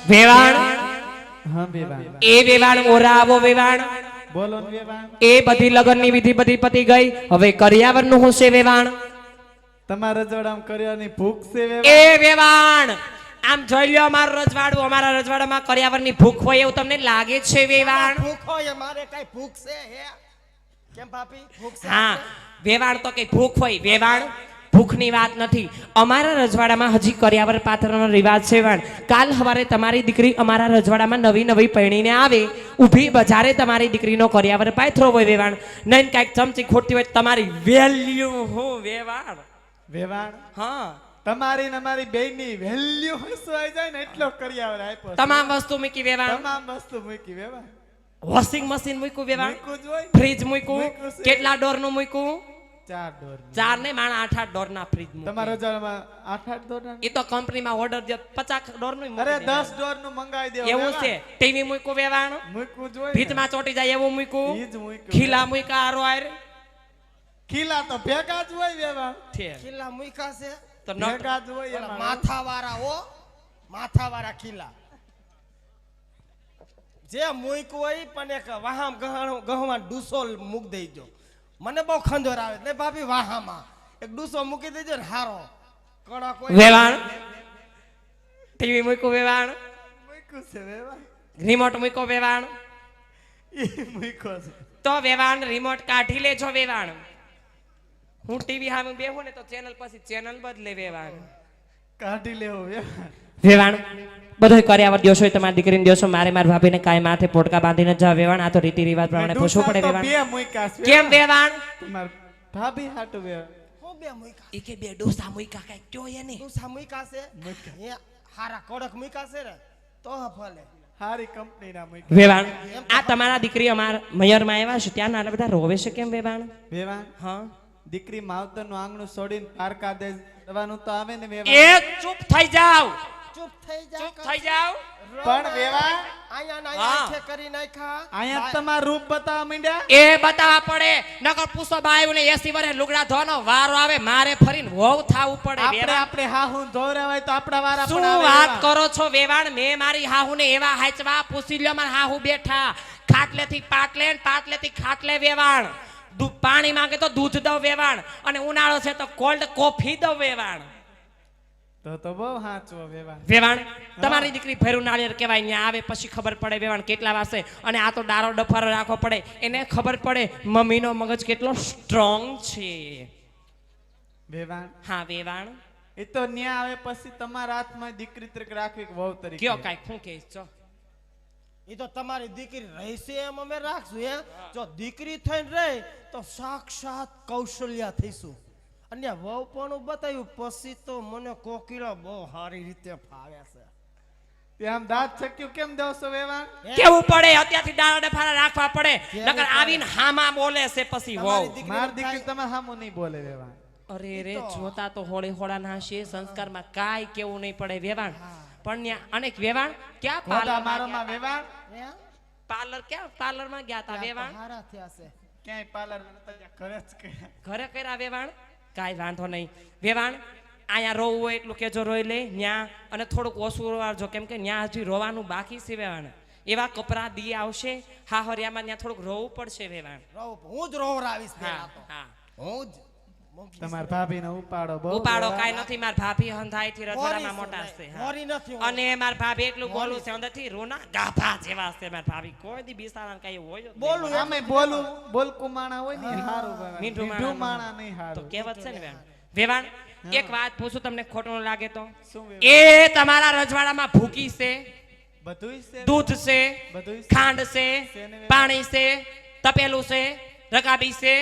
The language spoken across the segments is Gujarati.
વેવાણ હા વેવાણ એ વેવાણ ઓરા આવો વેવાણ બોલો ને વેવાણ એ બધી લગનની વિધિ બધી પતી ગઈ હવે કરિયાવરનું હું છે વેવાણ તમારા રજવાડામાં કર્યાની ભૂખ છે એ વેવાણ વેવાણ આમ જોઈ લ્યો અમારું રજવાડું અમારા રજવાડામાં કરિયાવરની ભૂખ હોય એવું તમને લાગે છે વેવાણ ભૂખ હોય મારે કઈ ભૂખ છે હે કેમ ભાભી ભૂખ છે હા વેવાણ તો કઈ ભૂખ હોય વેવાણ ભૂખની વાત નથી અમારા રજવાડામાં હજી કરિયાવર પાથરવાનો રિવાજ છે વેવાણ કાલ સવારે તમારી દીકરી અમારા રજવાડામાં નવી નવી પરણીને આવે ઊભી બજારે તમારી દીકરીનો કરિયાવર પાથરો હોય વેવાણ નહીં કાંઈક ચમચી ખોટતી હોય તમારી વેલ્યુ હું વેવાણ વેવાણ હા તમારી ને અમારી બેયની વેલ્યુ હસવાઈ જાય ને એટલો કરિયાવર આપ્યો છે. તમામ વસ્તુ મૂકી વેવાણ તમામ વસ્તુ મૂકી વેવાણ વોશિંગ મશીન મૂક્યું વેવાણ મૂક્યું જ હોય ને. ફ્રીજ મૂક્યું મૂક્યું છે. કેટલા ડોર નું મૂક્યું 4 ડોર ચાર ને માણા 8 ડોર ના ફ્રીજ તમારા રજવાડામાં 8 ડોર એ તો કંપનીમાં ઓર્ડર દે 50 ડોર નું અરે 10 ડોર નું મંગાવી દેવો એવું છે ટીવી મૂક્યું વેવાણ મૂકવું જ હોય ને. ભીતમાં ચોટી જાય એવું મૂક્યું ઈ જ મૂક્યું. ખીલા મૂક્યા આરો આર ખીલા તો ભેગા જ હોય વેવાણ ખીલા મૂકા છે તો ભેગા જ હોય એમાં. માથાવાળા ઓ માથાવાળા ખીલા જે મૂક હોય પણ એક વાહામ ગહમાં ડૂસો મૂક દેજો મને બહુ ખંજોર આવે ને ભાભી વાહામાં એક ડૂસો મૂકી દેજો ને હારો કડા કોઈ વેવાણ ટીવી મૂક્યું વેવાણ મૂક્યું છે વેવાણ રિમોટ મૂક્યો વેવાણ ઈ મૂક્યો છે તો વેવાણ રિમોટ કાઢી લેજો વેવાણ હું ટીવી સામે બેહું ને તો ચેનલ પછી ચેનલ બદલે વેવાણ કાઢી લેવો વેવાણ વેવાણ બધો કર્યાવર દિવસો તમારી દીકરીને દિવસો મારે મારી ભાભીને કાંઈ માથે પોટકા બાંધીને જા વેવાણ આ તો રીતિ રિવાજ પ્રમાણે પૂછવું પડે વેવાણ બે મૂક્યા છે કેમ વેવાણ તમાર ભાભી હાટુ વેવાણ હું બે મૂકા ઈ કે બે ડોસા મુઈકા કઈ કયો એને ડૂસા મૂકા છે હે હારા કડક મૂકા છે ને તો ભલે હારી કંપની ના મૂક્યા વેવાણ આ તમારા દીકરી અમાર મયરમાં આવ્યા છે ત્યાં આટલા બધા રોવે છે કેમ વેવાણ વેવાણ હા દીકરી માવતર નું આંગણું છોડીને પારકા દે દવાનું તો આવે ને વેવાણ એ ચૂપ થઈ જાવ ચૂપ થઈ જા ચૂપ થઈ જાવ પણ વેવાણ આયા ના હા. આંખે કરી નાખ્યા અહીંયા તમારું રૂપ બતાવવા માંડ્યા એ બતાવવા પડે નકર પૂછો બાયું ને 80 વર્ષે લુગડા ધોવાનો વારો આવે મારે ફરીને વહુ થાવું પડે આપણે વેવાણ આપણે હાહુ ધોરાવાય તો આપણા વારા શું પણ આવે વાત વેવાણ. કરો છો વેવાણ મેં મારી હાહુને એવા હાચવા પૂછી લ્યો મારા હાહુ બેઠા ખાટલેથી પાટલે ને પાટલેથી ખાટલે વેવાણ પાણી માંગે તો દૂધ દઉં વેવાણ અને ઉનાળો છે તો કોલ્ડ કોફી દઉં વેવાણ તો બહુ હાચવો વેવાણ વેવાણ તમારી દીકરી ભેરું નાળિયેર કહેવાય ત્યાં આવે પછી ખબર પડે વેવાણ કેટલા વાસે અને આ તો ડારો ડફારો રાખવો પડે એને ખબર પડે મમ્મીનો મગજ કેટલો સ્ટ્રોંગ છે વેવાણ હા વેવાણ એ તો ન્યા આવે પછી તમારા હાથમાં દીકરી તરીકે રાખવી કે વહુ તરીકે કયો કાંઈ શું કહીશ છો એ તો તમારી દીકરી રહેશે એમ અમે રાખશું હે જો દીકરી થઈને રહે તો સાક્ષાત કૌશલ્યા થઈશું અને વહુ પણ બતાવ્યું પછી તો મને કોકીલા બહુ સારી રીતે ફાવે છે તે આમ દાંત છક્યું કેમ દેવસો વેવાણ કેવું પડે અત્યારથી ડારો ડફારા રાખવા પડે નકર આવીને હામાં બોલે છે પછી વહુ માર દીકરી તમારે સામુ નહીં બોલે વેવાણ અરે રે જોતા તો હોળી હોળા ના છે સંસ્કારમાં કાંઈ કેવું નહીં પડે વેવાણ પણ ન્યા અનેક વેવાણ ક્યાં મોટા પાર્લર મારોમાં વેવાણ હે પાર્લર ક્યાં પાર્લર માં ગયા તા વેવાણ હારા થયા છે ક્યાંય પાર્લર નતા ગયા, ઘરે જ કર્યા. ઘરે કર્યા વેવાણ કાંઈ વાંધો નહીં વેવાણ અહીંયા રોવું હોય એટલું કેજો રોઈ લે ન્યા અને થોડુંક ઓછું રોવાજો કેમ કે ન્યા હજી રોવાનું બાકી છે વેવાણ એવા કપરા દી આવશે હા હરિયામાં ન્યા થોડુંક રોવું પડશે વેવાણ હું જ રોવરાવીશ હા પેલા તો હા હું જ તમાર ભાભીને ઉપાડો બહુ ઉપાડો વેવાણ. કાંઈ નથી માર ભાભી હંધાઈથી રજવાડામાં મોટા છે હા. મોરી નથી હું. અને માર ભાભી એટલું બોલું છે અંદરથી રોના ગાભા જેવા છે માર ભાભી કોઈ દી બિસારા કઈ હોય જ નહીં. બોલું એમ. આમે બોલકું માણા હોય ને હારું વેવાણ. મીઠું મીઠું માણા માણા નહીં તો હારું કહેવત છે ને વેવાણ એક વાત પૂછું તમને ખોટું ન લાગે તો શું વેવાણ? એ તમારા રજવાડામાં ભૂકી છે બધુંય છે દૂધ છે બધુંય છે. ખાંડ છે પાણી છે તપેલું છે રકાબી છે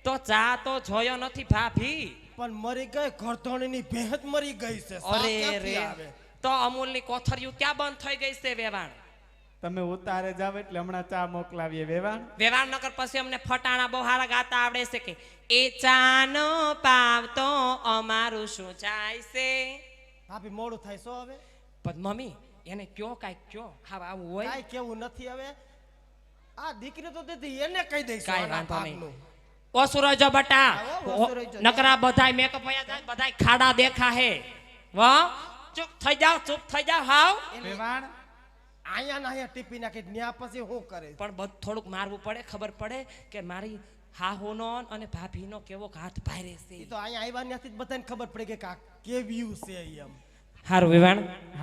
તો ચા તો જોયો નથી ભાભી પણ મરી ગઈ ઘરધણીની ભેંસ મરી ગઈ છે સા અરે ક્યાંથી રે આવે? તો અમૂલની કોથળિયું ક્યાં બંધ થઈ ગઈ છે વેવાણ તમે ઉતારે જાવ એટલે હમણાં ચા મોકલાવીએ વેવાણ વેવાણ નગર પછી અમને ફટાણા બહુ હારા ગાતા આવડે છે કે એ ચાનો પાવ તો અમારું શું જાય છે ભાભી મોડું થાય શું હવે પણ મમ્મી એને કયો કાંઈક કયો હા આવું હોય કાંઈ કેવું નથી હવે આ દીકરી તો દીધી એને કહી દઈશું કાંઈ આના વાંધો નહીં. ભાગનું. ઓછું રહેજો બટા હા, ઓછું રહેજો. નકરા બધાય મેકઅપ વયા જાય બધાય ખાડા દેખા હે વાહ ચૂપ થઈ જાવ હાવ વેવાણ આયા ના આયા ટીપી નાખી ન્યા પછી હું કરે પણ થોડુંક મારવું પડે ખબર પડે કે મારી હાહુનો અને ભાભીનો કેવો હાથ ભારે છે ઈ તો આયા આવ્યા ત્યાંથી જ બધાને ખબર પડી કે આ કેવ્યું છે એમ હારું વેવાણ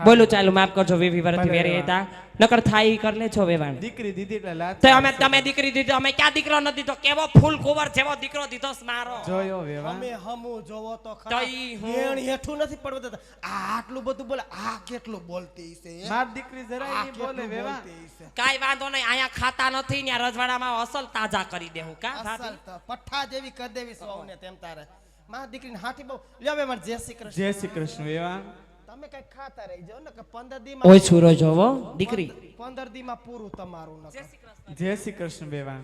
બોલો ચાલુ માફ કરજો વીવી વરથી વેરી હતા નકર થાય ઈ કર લે છો વેવાણ દીકરી દીધી એટલે લાત તો તમે દીકરી દીધો અમે ક્યાં દીકરો નથી દીધો કેવો ફૂલ કુંવર જેવો દીકરો દીધો છે મારો જોયો વેવાણ અમે હમુ જોવો તો તો ખરા ઈ હું. એણ હેઠું નથી પડવું દેતા. આ આટલું બધું બોલે આ કેટલું બોલતી છે એમ? માર દીકરી જરાય આ નહીં બોલે કેટલું વેવાણ બોલતી છે? કાઈ વાંધો નહીં અહીંયા ખાતા નથી ને રજવાડામાં અસલ તાજા કરી દેવું કા અસલ ભાભી તો પઠ્ઠા જેવી કરી દેવી સૌને તેમ તારે માં દીકરીને હાથી બહુ લ્યો બે માર જય શ્રી કૃષ્ણ જય શ્રી કૃષ્ણ વેવાણ તમે કઈ ખાતા રહી જાઓ ને કે 15 દીમાં ઓય છુરો જોવો દીકરી 15 દીમાં પૂરું તમારું ન જય શ્રી કૃષ્ણ વેવાણ